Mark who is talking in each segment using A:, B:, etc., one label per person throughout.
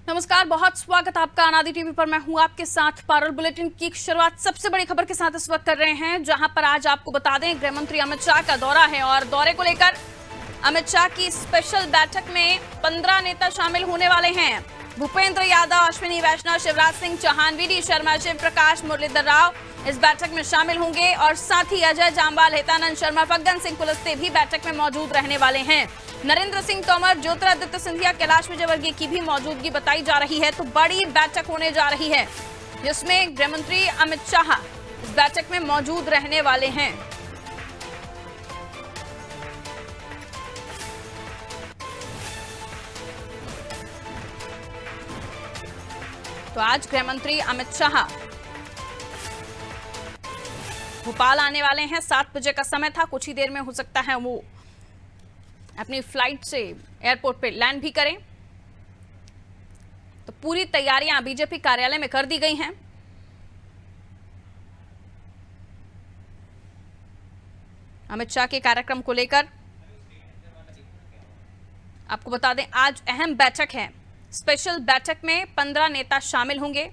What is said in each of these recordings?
A: नमस्कार, बहुत स्वागत आपका अनादि टीवी पर। मैं हूं आपके साथ पारुल। बुलेटिन की शुरुआत सबसे बड़ी खबर के साथ इस वक्त कर रहे हैं, जहां पर आज आपको बता दें गृह मंत्री अमित शाह का दौरा है और दौरे को लेकर अमित शाह की स्पेशल बैठक में 15 नेता शामिल होने वाले हैं। भूपेंद्र यादव, अश्विनी वैष्णव, शिवराज सिंह चौहान, वी डी शर्मा, शिव प्रकाश, मुरलीधर राव इस बैठक में शामिल होंगे और साथ ही अजय जामवाल, हितानंद शर्मा, फग्गन सिंह कुलस्ते भी बैठक में मौजूद रहने वाले हैं। नरेंद्र सिंह तोमर, ज्योतिरादित्य सिंधिया, कैलाश विजयवर्गीय की भी मौजूदगी बताई जा रही है। तो बड़ी बैठक होने जा रही है जिसमें गृह मंत्री अमित शाह इस बैठक में मौजूद रहने वाले हैं। तो आज गृह मंत्री अमित शाह भोपाल आने वाले हैं। 7 बजे का समय था, कुछ ही देर में हो सकता है वो अपनी फ्लाइट से एयरपोर्ट पे लैंड भी करें। तो पूरी तैयारियां बीजेपी कार्यालय में कर दी गई हैं। अमित शाह के कार्यक्रम को लेकर आपको बता दें आज अहम बैठक है। स्पेशल बैठक में 15 नेता शामिल होंगे।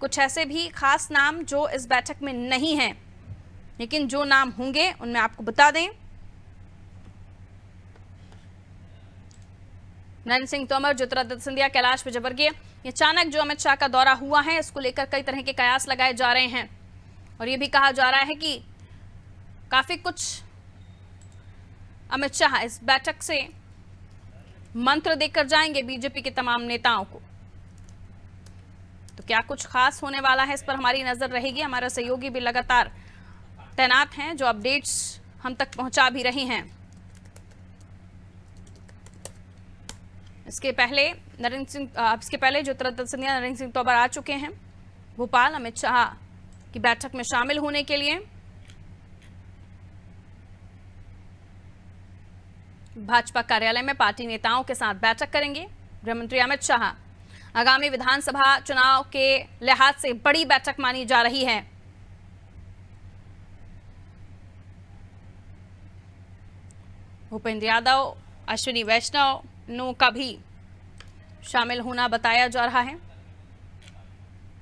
A: कुछ ऐसे भी खास नाम जो इस बैठक में नहीं हैं, लेकिन जो नाम होंगे उनमें आपको बता दें नरेंद्र सिंह तोमर, ज्योतिरादित्य सिंधिया, कैलाश विजयवर्गीय। ये अचानक जो अमित शाह का दौरा हुआ है, इसको लेकर कई तरह के कयास लगाए जा रहे हैं और ये भी कहा जा रहा है कि काफी कुछ अमित शाह इस बैठक से मंत्र देकर जाएंगे बीजेपी के तमाम नेताओं को। तो क्या कुछ खास होने वाला है, इस पर हमारी नजर रहेगी। हमारे सहयोगी भी लगातार तैनात हैं जो अपडेट्स हम तक पहुंचा भी रही हैं। इसके पहले ज्योतिरादित्य सिंधिया, नरेंद्र सिंह तोमर आ चुके हैं भोपाल अमित शाह की बैठक में शामिल होने के लिए। भाजपा कार्यालय में पार्टी नेताओं के साथ बैठक करेंगे गृह मंत्री अमित शाह। आगामी विधानसभा चुनाव के लिहाज से बड़ी बैठक मानी जा रही है। भूपेंद्र यादव, अश्विनी वैष्णव का भी शामिल होना बताया जा रहा है।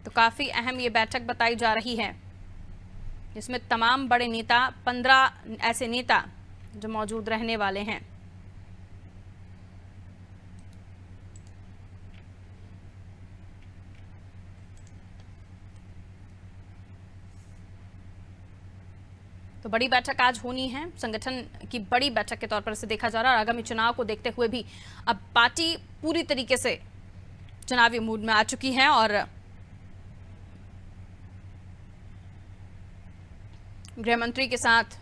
A: तो काफी अहम ये बैठक बताई जा रही है जिसमें तमाम बड़े नेता, 15 ऐसे नेता जो मौजूद रहने वाले हैं। तो बड़ी बैठक आज होनी है, संगठन की बड़ी बैठक के तौर पर इसे देखा जा रहा है और आगामी चुनाव को देखते हुए भी अब पार्टी पूरी तरीके से चुनावी मूड में आ चुकी है और गृह मंत्री के साथ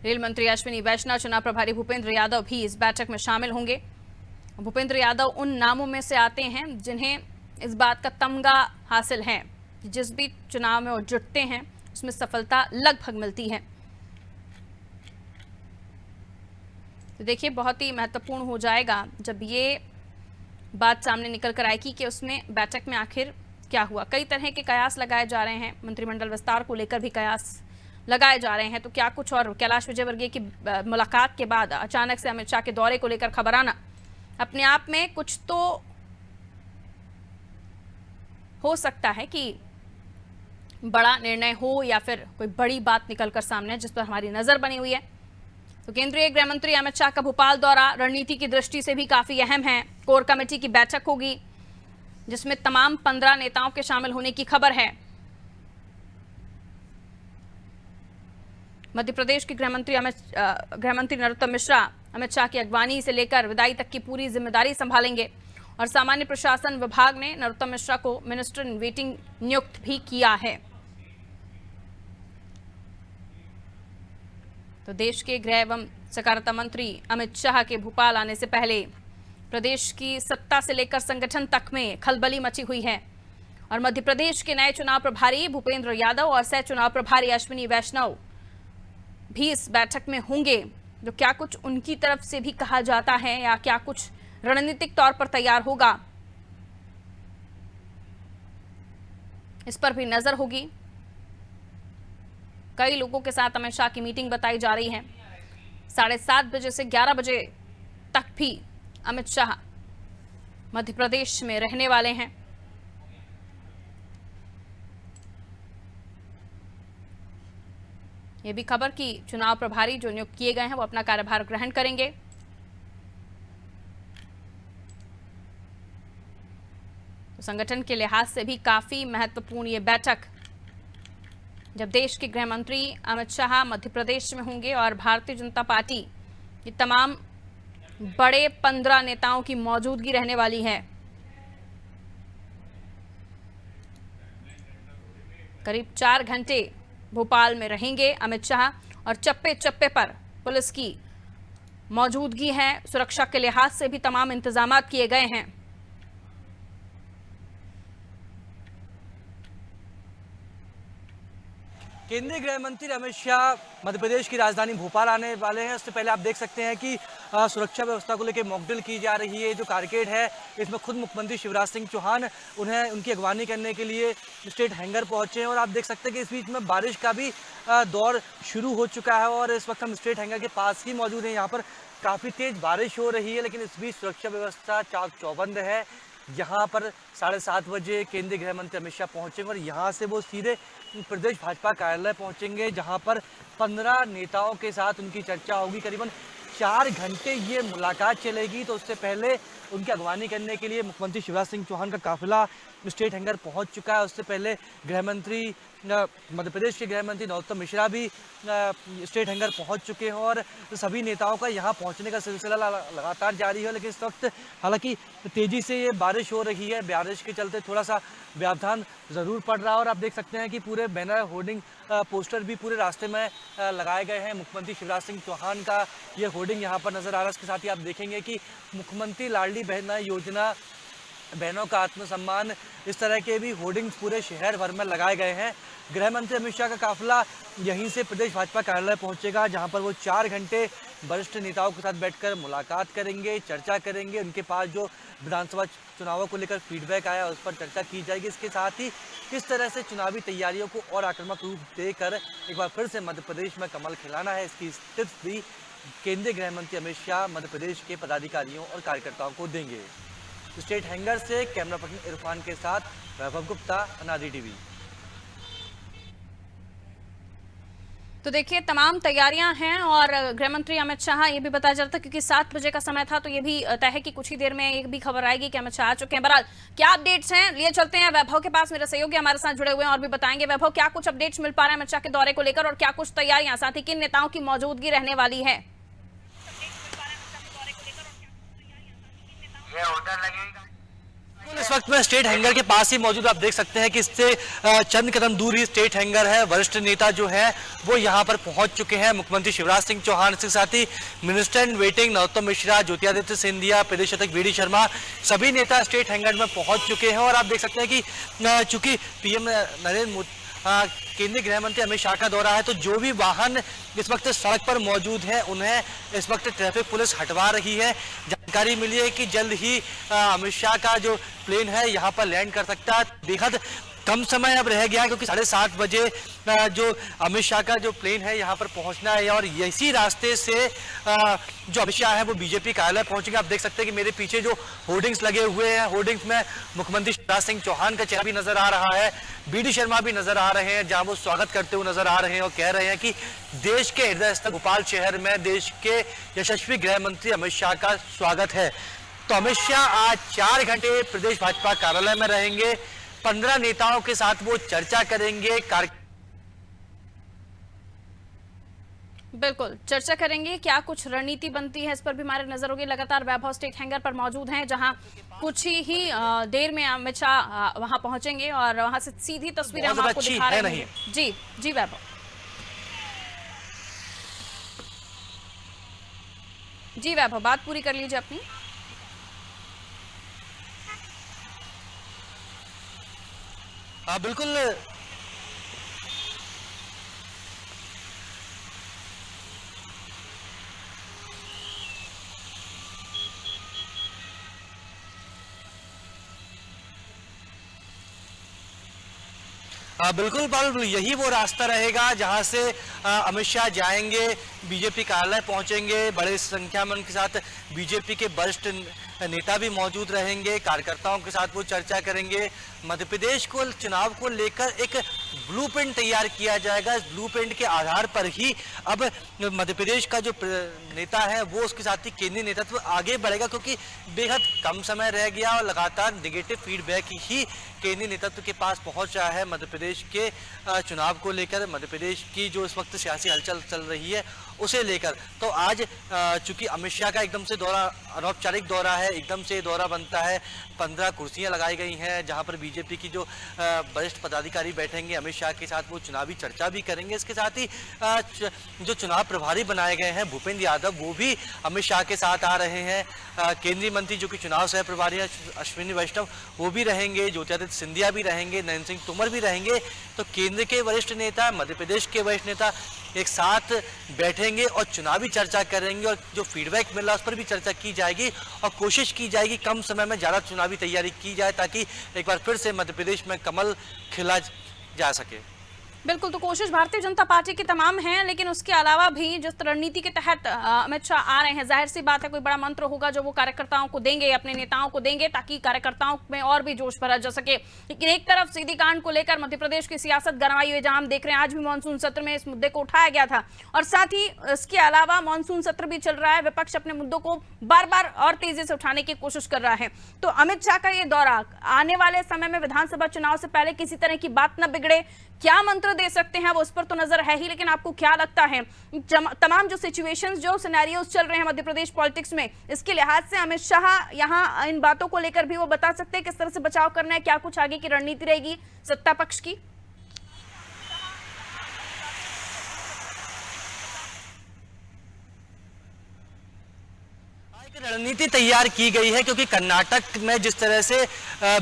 A: रेल मंत्री अश्विनी वैष्णव, चुनाव प्रभारी भूपेंद्र यादव भी इस बैठक में शामिल होंगे। भूपेंद्र यादव उन नामों में से आते हैं जिन्हें इस बात का तमगा हासिल है कि जिस भी चुनाव में वो जुटते हैं उसमें सफलता लगभग मिलती है। तो देखिए, बहुत ही महत्वपूर्ण हो जाएगा जब ये बात सामने निकल कर आएगी कि उसमें बैठक में आखिर क्या हुआ। कई तरह के कयास लगाए जा रहे हैं, मंत्रिमंडल विस्तार को लेकर भी कयास लगाए जा रहे हैं। तो क्या कुछ, और कैलाश विजयवर्गीय की मुलाकात के बाद अचानक से अमित शाह के दौरे को लेकर खबर आना अपने आप में कुछ तो हो सकता है कि बड़ा निर्णय हो या फिर कोई बड़ी बात निकलकर सामने जिस पर हमारी नजर बनी हुई है। तो केंद्रीय गृह मंत्री अमित शाह का भोपाल दौरा रणनीति की दृष्टि से भी काफी अहम है। कोर कमेटी की बैठक होगी जिसमें तमाम 15 नेताओं के शामिल होने की खबर है। मध्य प्रदेश के गृह मंत्री नरोत्तम मिश्रा अमित शाह की अगवानी से लेकर विदाई तक की पूरी जिम्मेदारी संभालेंगे और सामान्य प्रशासन विभाग ने नरोत्तम मिश्रा को मिनिस्टर इन वेटिंग नियुक्त भी किया है। तो देश के गृह एवं सहकारिता मंत्री अमित शाह के भोपाल आने से पहले प्रदेश की सत्ता से लेकर संगठन तक में खलबली मची हुई है और मध्य प्रदेश के नए चुनाव प्रभारी भूपेंद्र यादव और सह चुनाव प्रभारी अश्विनी वैष्णव भी इस बैठक में होंगे। जो क्या कुछ उनकी तरफ से भी कहा जाता है या क्या कुछ रणनीतिक तौर पर तैयार होगा, इस पर भी नजर होगी। कई लोगों के साथ अमित शाह की मीटिंग बताई जा रही है। 7:30 बजे से 11 बजे तक भी अमित शाह मध्य प्रदेश में रहने वाले हैं। ये भी खबर कि चुनाव प्रभारी जो नियुक्त किए गए हैं वो अपना कार्यभार ग्रहण करेंगे। तो संगठन के लिहाज से भी काफी महत्वपूर्ण ये बैठक, जब देश के गृह मंत्री अमित शाह मध्य प्रदेश में होंगे और भारतीय जनता पार्टी ये तमाम बड़े 15 नेताओं की मौजूदगी रहने वाली है। करीब 4 घंटे भोपाल में रहेंगे अमित शाह और चप्पे चप्पे पर पुलिस की मौजूदगी है। सुरक्षा के लिहाज से भी तमाम इंतजाम किए गए हैं।
B: केंद्रीय गृह मंत्री अमित शाह मध्य प्रदेश की राजधानी भोपाल आने वाले हैं। उससे पहले आप देख सकते हैं कि सुरक्षा व्यवस्था को लेकर मॉकड्रिल की जा रही है। जो कारकेड है इसमें खुद मुख्यमंत्री शिवराज सिंह चौहान उन्हें उनकी अगवानी करने के लिए स्टेट हैंगर पहुंचे हैं। और आप देख सकते हैं कि इस बीच में बारिश का भी दौर शुरू हो चुका है और इस वक्त हम स्टेट हैंगर के पास ही मौजूद हैं। यहाँ पर काफ़ी तेज बारिश हो रही है, लेकिन इस बीच सुरक्षा व्यवस्था चाक चौबंद है। यहाँ पर 7:30 बजे केंद्रीय गृह मंत्री अमित शाह पहुंचेंगे और यहाँ से वो सीधे प्रदेश भाजपा कार्यालय पहुंचेंगे, जहाँ पर 15 नेताओं के साथ उनकी चर्चा होगी। करीबन 4 घंटे ये मुलाकात चलेगी। तो उससे पहले उनकी अगवानी करने के लिए मुख्यमंत्री शिवराज सिंह चौहान का काफिला स्टेट हैंगर पहुंच चुका है। उससे पहले गृह मंत्री मध्य प्रदेश के गृह मंत्री नरोत्तम मिश्रा भी स्टेट हैंगर पहुंच चुके हैं और सभी नेताओं का यहां पहुंचने का सिलसिला लगातार जारी है। लेकिन इस वक्त हालांकि तेजी से ये बारिश हो रही है, बारिश के चलते थोड़ा सा व्यवधान ज़रूर पड़ रहा है। और आप देख सकते हैं कि पूरे बैनर होर्डिंग पोस्टर भी पूरे रास्ते में लगाए गए हैं। मुख्यमंत्री शिवराज सिंह चौहान का ये होर्डिंग यहाँ पर नजर आ रहा है। इसके साथ ही आप देखेंगे कि मुख्यमंत्री लाडली बहना योजना, बहनों का आत्मसम्मान, इस तरह के भी होर्डिंग्स पूरे शहर भर में लगाए गए हैं। गृह मंत्री अमित शाह का काफिला यहीं से प्रदेश भाजपा कार्यालय पहुंचेगा, जहां पर वो 4 घंटे वरिष्ठ नेताओं के साथ बैठकर मुलाकात करेंगे, चर्चा करेंगे। उनके पास जो विधानसभा चुनावों को लेकर फीडबैक आया उस पर चर्चा की जाएगी। इसके साथ ही किस तरह से चुनावी तैयारियों को और आक्रामक रूप देकर एक बार फिर से मध्य प्रदेश में कमल खिलाना है, इसकी टिप्स भी केंद्रीय गृह मंत्री अमित शाह मध्य प्रदेश के पदाधिकारियों और कार्यकर्ताओं को देंगे। स्टेट हैंगर से कैमरा पर्सन इरफान के साथ वैभव गुप्ता, अनादि टीवी।
A: तो देखिए तमाम तैयारियां हैं और गृह मंत्री अमित शाह, ये भी बताया जाता क्योंकि 7 बजे का समय था, तो ये भी तय है कि कुछ ही देर में एक भी खबर आएगी कि अमित शाह आ चुके हैं। बहरहाल क्या अपडेट्स हैं, लिए चलते हैं वैभव के पास। मेरे सहयोगी हमारे साथ जुड़े हुए हैं और भी बताएंगे। वैभव, क्या कुछ अपडेट्स मिल पा रहे हैं अमित शाह के दौरे को लेकर और क्या कुछ तैयारियां, साथ ही किन नेताओं की मौजूदगी रहने वाली है?
B: इस वक्त मैं स्टेट हैंगर के पास ही मौजूद, आप देख सकते हैं कि इससे चंद कदम दूर ही स्टेट हैंगर है। वरिष्ठ नेता जो है वो यहां पर पहुंच चुके हैं। मुख्यमंत्री शिवराज सिंह चौहान, इसके साथ ही minister in waiting Narottam Mishra, Jyotiraditya Scindia, प्रदेश अध्यक्ष वी डी शर्मा, सभी नेता स्टेट हैंगर में पहुंच चुके हैं। और आप देख सकते हैं कि चूंकि पीएम नरेंद्र मोदी, केंद्रीय गृह मंत्री अमित शाह का दौरा है, तो जो भी वाहन इस वक्त सड़क पर मौजूद हैं उन्हें इस वक्त ट्रैफिक पुलिस हटवा रही है। जानकारी मिली है कि जल्द ही अमित शाह का जो प्लेन है यहाँ पर लैंड कर सकता है। बेहद कम समय अब रह गया है क्योंकि 7:30 बजे जो अमित शाह का जो प्लेन है यहाँ पर पहुँचना है और इसी रास्ते से जो अमित शाह है वो बीजेपी कार्यालय पहुँचेंगे। आप देख सकते हैं कि मेरे पीछे जो होर्डिंग्स लगे हुए हैं, होर्डिंग्स में मुख्यमंत्री शिवराज सिंह चौहान का चेहरा भी नजर आ रहा है, वी डी शर्मा भी नजर आ रहे हैं, जहां वो स्वागत करते हुए नजर आ रहे हैं और कह रहे हैं कि देश के हृदय स्थल भोपाल शहर में देश के यशस्वी गृह मंत्री अमित शाह का स्वागत है। तो अमित शाह आज 4 घंटे प्रदेश भाजपा कार्यालय में रहेंगे, 15 नेताओं के साथ वो चर्चा करेंगे,
A: बिल्कुल चर्चा करेंगे। क्या कुछ रणनीति बनती है इस पर भी हमारी नजर होगी। लगातार वैभव स्टेट हैंगर पर मौजूद हैं, जहां कुछ ही देर में अमित शाह वहां पहुंचेंगे और वहां से सीधी तस्वीरें हम आपको दिखा रहे हैं। जी जी वैभव, जी वैभव बात पूरी कर लीजिए अपनी।
B: बिल्कुल बिल्कुल पारुल, यही वो रास्ता रहेगा जहां से अमित शाह जाएंगे, बीजेपी कार्यालय पहुंचेंगे, बड़े संख्या में उनके साथ बीजेपी के वरिष्ठ नेता भी मौजूद रहेंगे, कार्यकर्ताओं के साथ वो चर्चा करेंगे। मध्य प्रदेश को चुनाव को लेकर एक ब्लूप्रिंट तैयार किया जाएगा। इस ब्लूप्रिंट के आधार पर ही अब मध्य प्रदेश का जो नेता है वो उसके साथ ही केंद्रीय नेतृत्व आगे बढ़ेगा, क्योंकि बेहद कम समय रह गया और लगातार नेगेटिव फीडबैक ही केंद्रीय नेतृत्व के पास पहुंच रहा है मध्य प्रदेश के चुनाव को लेकर, मध्य प्रदेश की जो इस वक्त सियासी हलचल चल रही है उसे लेकर। तो आज चूंकि अमित शाह का एकदम से दौरा, अनौपचारिक दौरा है, एकदम से दौरा बनता है। 15 कुर्सियां लगाई गई हैं जहां पर बीजेपी की जो वरिष्ठ पदाधिकारी बैठेंगे, अमित शाह के साथ वो चुनावी चर्चा भी करेंगे। इसके साथ ही जो चुनाव प्रभारी बनाए गए हैं भूपेंद्र यादव, वो भी अमित शाह के साथ आ रहे हैं। केंद्रीय मंत्री जो कि चुनाव सह प्रभारी हैं अश्विनी वैष्णव, वो भी रहेंगे। ज्योतिरादित्य सिंधिया भी रहेंगे, नरेंद्र सिंह तोमर भी रहेंगे। तो केंद्र के वरिष्ठ नेता, मध्य प्रदेश के वरिष्ठ नेता एक साथ बैठेंगे और चुनावी चर्चा करेंगे, और जो फीडबैक मिल रहा है उस पर भी चर्चा की जाएगी और कोशिश की जाएगी कम समय में ज़्यादा चुनावी तैयारी की जाए, ताकि एक बार फिर से मध्य प्रदेश में कमल खिला जा सके।
A: बिल्कुल, तो कोशिश भारतीय जनता पार्टी की तमाम है, लेकिन उसके अलावा भी जिस रणनीति के तहत अमित शाह आ रहे हैं, जाहिर सी बात है कोई बड़ा मंत्र होगा जो वो कार्यकर्ताओं को देंगे, अपने नेताओं को देंगे, ताकि कार्यकर्ताओं में और भी जोश भरा जा सके। लेकिन एक तरफ सीधी कांड को लेकर मध्य प्रदेश की सियासत गरमाई हुई, जहां हम देख रहे हैं आज भी मानसून सत्र में इस मुद्दे को उठाया गया था, और साथ ही इसके अलावा मानसून सत्र भी चल रहा है। विपक्ष अपने मुद्दों को बार बार और तेजी से उठाने की कोशिश कर रहा है। तो अमित शाह का ये दौरा आने वाले समय में विधानसभा चुनाव से पहले किसी तरह की बात न बिगड़े, क्या मंत्र दे सकते हैं वो उस पर तो नजर है ही, लेकिन आपको क्या लगता है तमाम जो सिचुएशंस, जो सिनेरियोज चल रहे हैं मध्य प्रदेश पॉलिटिक्स में, इसके लिहाज से अमित शाह यहाँ इन बातों को लेकर भी वो बता सकते हैं किस तरह से बचाव करना है, क्या कुछ आगे की रणनीति रहेगी सत्ता पक्ष की?
B: रणनीति तैयार की गई है, क्योंकि कर्नाटक में जिस तरह से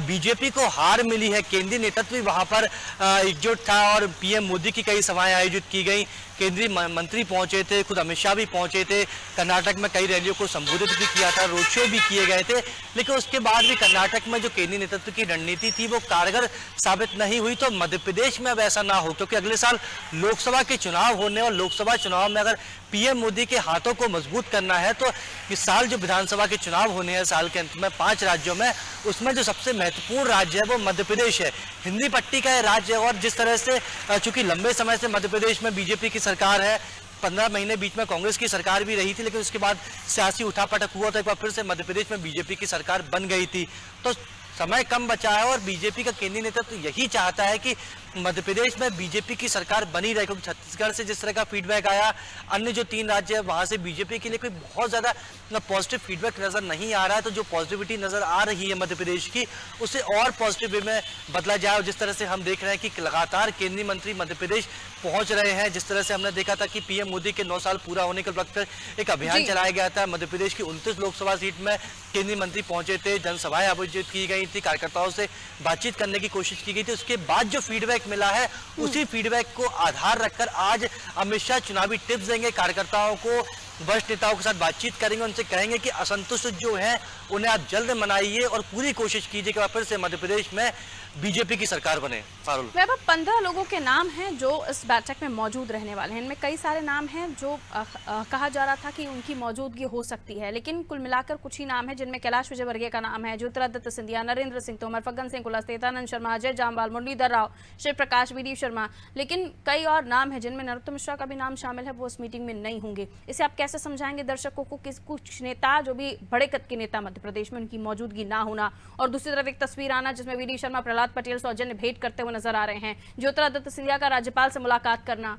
B: बीजेपी को हार मिली है, केंद्रीय नेतृत्व भी वहां पर एकजुट था और पीएम मोदी की कई सभाएं आयोजित की गई। केंद्रीय मंत्री पहुंचे थे, खुद अमित शाह भी पहुंचे थे, कर्नाटक में कई रैलियों को संबोधित भी किया था, रोड शो भी किए गए थे। लेकिन उसके बाद भी कर्नाटक में जो केंद्रीय नेतृत्व की रणनीति थी वो कारगर साबित नहीं हुई। तो मध्य प्रदेश में अब ऐसा ना हो, क्योंकि अगले साल लोकसभा के चुनाव होने, और लोकसभा चुनाव में अगर पीएम मोदी के हाथों को मजबूत करना है तो इस साल जो विधानसभा के चुनाव होने हैं साल के अंत में 5 राज्यों में, उसमें जो सबसे महत्वपूर्ण राज्य है वो मध्य प्रदेश है। हिंदी पट्टी का राज्य है, और जिस तरह से चूंकि लंबे समय से मध्य प्रदेश में बीजेपी की सरकार है, 15 महीने बीच में कांग्रेस की सरकार भी रही थी, लेकिन उसके बाद सियासी उठापटक हुआ, तो एक बार फिर से मध्य प्रदेश में बीजेपी की सरकार बन गई थी। तो समय कम बचा है और बीजेपी का केंद्रीय नेतृत्व यही चाहता है कि मध्य प्रदेश में बीजेपी की सरकार बनी रहे, क्योंकि छत्तीसगढ़ से जिस तरह का फीडबैक आया, अन्य जो 3 राज्य है वहां से बीजेपी के लिए कोई बहुत ज्यादा पॉजिटिव फीडबैक नजर नहीं आ रहा है। तो जो पॉजिटिविटी नजर आ रही है मध्य प्रदेश की, उसे और पॉजिटिव वे में बदला जाए। और जिस तरह से हम देख रहे हैं कि लगातार केंद्रीय मंत्री मध्य प्रदेश पहुंच रहे हैं, जिस तरह से हमने देखा था कि पीएम मोदी के 9 साल पूरा होने के वक्त एक अभियान चलाया गया था, मध्य प्रदेश की 29 लोकसभा सीट में केंद्रीय मंत्री पहुंचे थे, जनसभाएं आयोजित की गई थी, कार्यकर्ताओं से बातचीत करने की कोशिश की गई थी। उसके बाद जो फीडबैक मिला है उसी फीडबैक को आधार रखकर आज अमित शाह चुनावी टिप्स देंगे, कार्यकर्ताओं को, वरिष्ठ नेताओं के साथ बातचीत करेंगे, उनसे कहेंगे कि असंतुष्ट जो हैं उन्हें आप जल्द मनाइए और पूरी कोशिश कीजिए कि फिर से मध्य प्रदेश में बीजेपी की सरकार बने। फारुल,
A: 15 लोगों के नाम हैं जो इस बैठक में मौजूद रहने वाले हैं। इनमें कई सारे नाम हैं जो कहा जा रहा था कि उनकी मौजूदगी हो सकती है, लेकिन कुल मिलाकर कुछ ही नाम है जिनमें कैलाश विजयवर्गीय का नाम है, ज्योतिरादित्य सिंधिया, नरेंद्र सिंह तोमर, फग्गन सिंह कुलस्ते, आनंद शर्मा, अजय जामवाल, मुरलीधर राव, शिव प्रकाश, वी डी शर्मा। लेकिन कई और नाम है जिनमें नरोत्तम मिश्रा का भी नाम शामिल है, वो इस मीटिंग में नहीं होंगे। इसे आप कैसे समझाएंगे दर्शकों को कि कुछ नेता जो भी बड़े कद के नेता मध्य प्रदेश में, उनकी मौजूदगी ना होना, और दूसरी तरफ एक तस्वीर आना जिसमें वी डी शर्मा, प्रहलाद पटेल, सौजन्य भेंट करते हुए नजर आ रहे हैं, ज्योतिरादित्य सिंधिया का राज्यपाल से मुलाकात करना।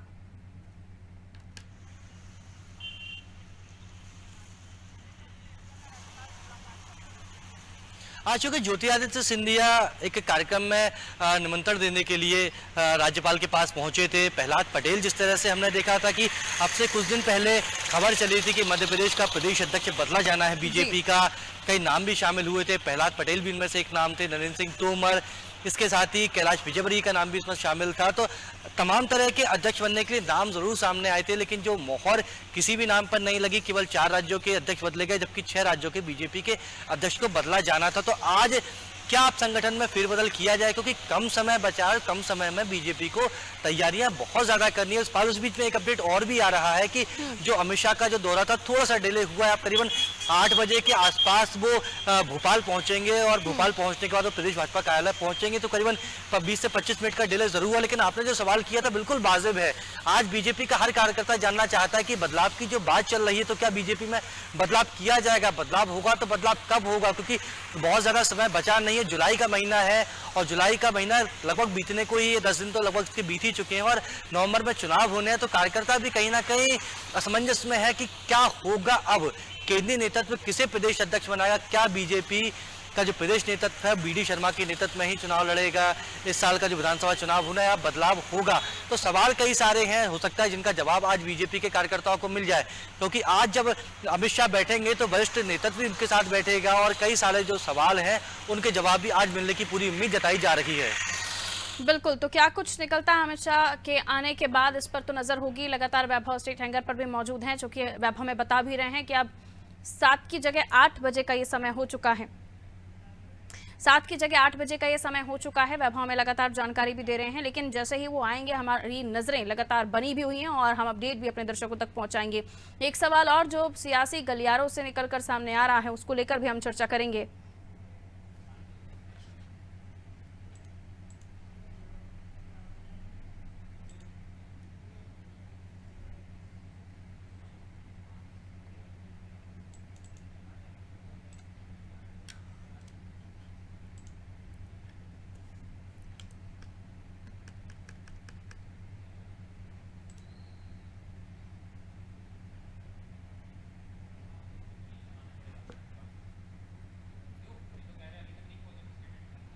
B: आज चूंकि ज्योतिरादित्य सिंधिया एक कार्यक्रम में निमंत्रण देने के लिए राज्यपाल के पास पहुंचे थे। प्रहलाद पटेल, जिस तरह से हमने देखा था कि अब से कुछ दिन पहले खबर चली थी कि मध्य प्रदेश का प्रदेश अध्यक्ष बदला जाना है बीजेपी का, कई नाम भी शामिल हुए थे, प्रहलाद पटेल भी इनमें से एक नाम थे, नरेंद्र सिंह तोमर, इसके साथ ही कैलाश विजयवर्गीय का नाम भी इसमें शामिल था। तो तमाम तरह के अध्यक्ष बनने के लिए नाम जरूर सामने आए थे, लेकिन जो मोहर किसी भी नाम पर नहीं लगी। केवल 4 राज्यों के अध्यक्ष बदले गए, जबकि 6 राज्यों के बीजेपी के अध्यक्ष को बदला जाना था। तो आज क्या आप संगठन में फेरबदल किया जाए, क्योंकि कम समय बचा है, कम समय में बीजेपी को तैयारियां बहुत ज्यादा करनी है। उस बीच में एक अपडेट और भी आ रहा है कि जो अमित शाह का जो दौरा था थोड़ा सा डिले हुआ है, करीबन 8 बजे के आसपास वो भोपाल पहुंचेंगे और भोपाल पहुंचने के बाद वो प्रदेश भाजपा कार्यालय पहुंचेंगे। तो करीबन 20 से 25 मिनट का डिले जरूर हुआ, लेकिन आपने जो सवाल किया था बिल्कुल वाजिब है। आज बीजेपी का हर कार्यकर्ता जानना चाहता है कि बदलाव की जो बात चल रही है तो क्या बीजेपी में बदलाव किया जाएगा, बदलाव होगा तो बदलाव कब होगा, क्योंकि बहुत ज़्यादा समय बचा नहीं है। जुलाई का महीना है और जुलाई का महीना लगभग बीतने को ही 10 दिन तो लगभग इसके बीत ही चुके हैं और नवंबर में चुनाव होने हैं। तो कार्यकर्ता भी कहीं ना कहीं असमंजस में है कि क्या होगा। अब केंद्रीय नेतृत्व किसे प्रदेश अध्यक्ष बनाएगा, क्या बीजेपी का जो प्रदेश नेतृत्व है बीडी शर्मा के नेतृत्व में ही चुनाव लड़ेगा, इस साल का जो विधानसभा चुनाव होना है या बदलाव होगा। तो सवाल कई सारे हैं, हो सकता है जिनका जवाब आज बीजेपी के कार्यकर्ताओं को मिल जाए, क्योंकि आज जब अमित शाह बैठेंगे तो वरिष्ठ नेतृत्व भी उनके साथ बैठेगा और कई सारे जो सवाल हैं उनके जवाब भी आज मिलने की पूरी उम्मीद जताई जा रही है।
A: बिल्कुल, तो क्या कुछ निकलता है अमित शाह के आने के बाद, इस पर तो नजर होगी। लगातार वैभव स्ट्रीट हैंगर पर भी मौजूद हैं, चूंकि वैभव में बता भी रहे हैं कि अब 7 की जगह 8 बजे का ये समय हो चुका है। 7 की जगह 8 बजे का ये समय हो चुका है। वैभव में लगातार जानकारी भी दे रहे हैं, लेकिन जैसे ही वो आएंगे हमारी नजरें लगातार बनी भी हुई हैं और हम अपडेट भी अपने दर्शकों तक पहुंचाएंगे। एक सवाल और जो सियासी गलियारों से निकलकर सामने आ रहा है उसको लेकर भी हम चर्चा करेंगे।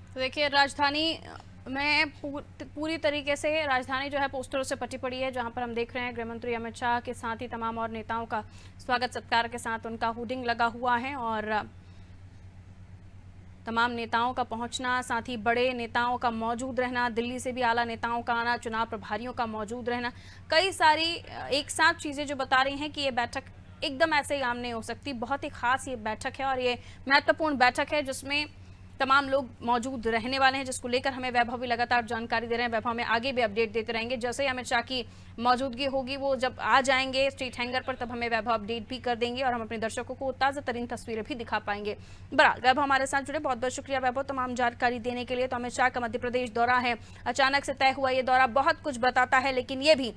A: तो देखिए, राजधानी में पूरी तरीके से राजधानी जो है पोस्टरों से पटी पड़ी है, जहां पर हम देख रहे हैं गृहमंत्री अमित शाह के साथ ही तमाम और नेताओं का स्वागत सत्कार के साथ उनका होर्डिंग लगा हुआ है और तमाम नेताओं का पहुंचना, साथ ही बड़े नेताओं का मौजूद रहना, दिल्ली से भी आला नेताओं का आना, चुनाव प्रभारियों का मौजूद रहना, कई सारी एक साथ चीज़ें जो बता रही हैं कि ये बैठक एकदम ऐसे ही आम नहीं हो सकती। बहुत ही खास ये बैठक है और ये महत्वपूर्ण बैठक है जिसमें तमाम लोग मौजूद रहने वाले हैं, जिसको लेकर हमें वैभव भी लगातार जानकारी दे रहे हैं। वैभव में आगे भी अपडेट देते रहेंगे। जैसे ही अमित शाह की मौजूदगी होगी, वो जब आ जाएंगे स्ट्रीट हैंगर पर, तब हमें वैभव अपडेट भी कर देंगे और हम अपने दर्शकों को ताज़ा तरीन तस्वीरें भी दिखा पाएंगे। बहरहाल वैभव हमारे साथ जुड़े, बहुत बहुत शुक्रिया वैभव तमाम जानकारी देने के लिए। तो अमित शाह का मध्य प्रदेश दौरा है, अचानक से तय हुआ ये दौरा बहुत कुछ बताता है, लेकिन ये भी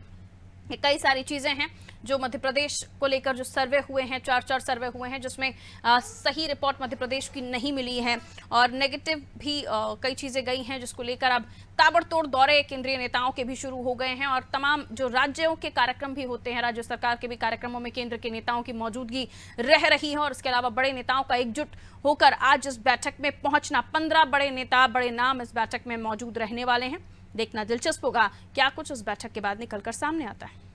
A: कई सारी चीज़ें हैं जो मध्य प्रदेश को लेकर जो सर्वे हुए हैं, 4 सर्वे हुए हैं, जिसमें सही रिपोर्ट मध्य प्रदेश की नहीं मिली है और नेगेटिव भी कई चीज़ें गई हैं, जिसको लेकर अब ताबड़तोड़ दौरे केंद्रीय नेताओं के भी शुरू हो गए हैं और तमाम जो राज्यों के कार्यक्रम भी होते हैं, राज्य सरकार के भी कार्यक्रमों में केंद्र के नेताओं की मौजूदगी रह रही है और इसके अलावा बड़े नेताओं का एकजुट होकर आज इस बैठक में पहुंचना, 15 बड़े नेता, बड़े नाम इस बैठक में मौजूद रहने वाले हैं। देखना दिलचस्प होगा क्या कुछ उस बैठक के बाद निकलकर सामने आता है।